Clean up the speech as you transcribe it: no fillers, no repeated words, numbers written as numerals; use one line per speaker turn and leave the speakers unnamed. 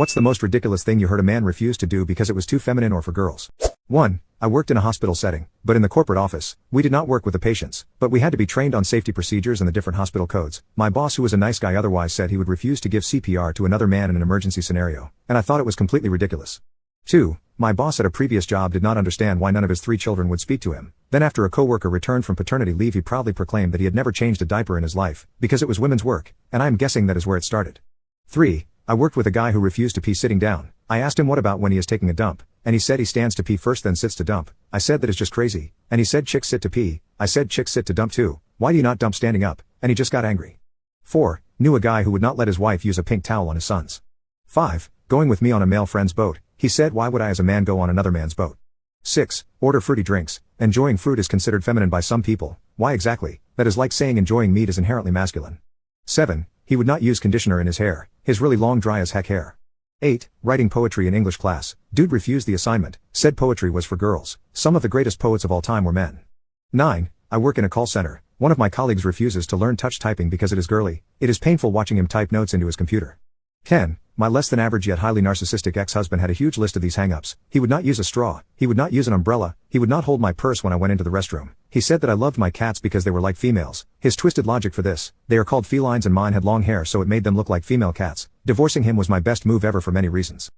What's the most ridiculous thing you heard a man refuse to do because it was too feminine or for girls? 1. I worked in a hospital setting, but in the corporate office, we did not work with the patients, but we had to be trained on safety procedures and the different hospital codes. My boss, who was a nice guy otherwise, said he would refuse to give CPR to another man in an emergency scenario, and I thought it was completely ridiculous. 2. My boss at a previous job did not understand why none of his 3 children would speak to him. Then after a coworker returned from paternity leave, he proudly proclaimed that he had never changed a diaper in his life, because it was women's work, and I am guessing that is where it started. 3. I worked with a guy who refused to pee sitting down. I asked him what about when he is taking a dump, and he said he stands to pee first then sits to dump. I said that is just crazy, and he said chicks sit to pee. I said chicks sit to dump too. Why do you not dump standing up? And he just got angry. 4. Knew a guy who would not let his wife use a pink towel on his son's. 5. Going with me on a male friend's boat. He said, why would I as a man go on another man's boat? 6. Order fruity drinks. Enjoying fruit is considered feminine by some people. Why exactly? That is like saying enjoying meat is inherently masculine. 7. He would not use conditioner in his hair. His really long dry as heck hair. 8. Writing poetry in English class. Dude refused the assignment, said poetry was for girls. Some of the greatest poets of all time were men. 9. I work in a call center. One of my colleagues refuses to learn touch typing because it is girly. It is painful watching him type notes into his computer. 10. My less than average yet highly narcissistic ex-husband had a huge list of these hang-ups. He would not use a straw. He would not use an umbrella. He would not hold my purse when I went into the restroom. He said that I loved my cats because they were like females. His twisted logic for this: they are called felines and mine had long hair so it made them look like female cats. Divorcing him was my best move ever for many reasons.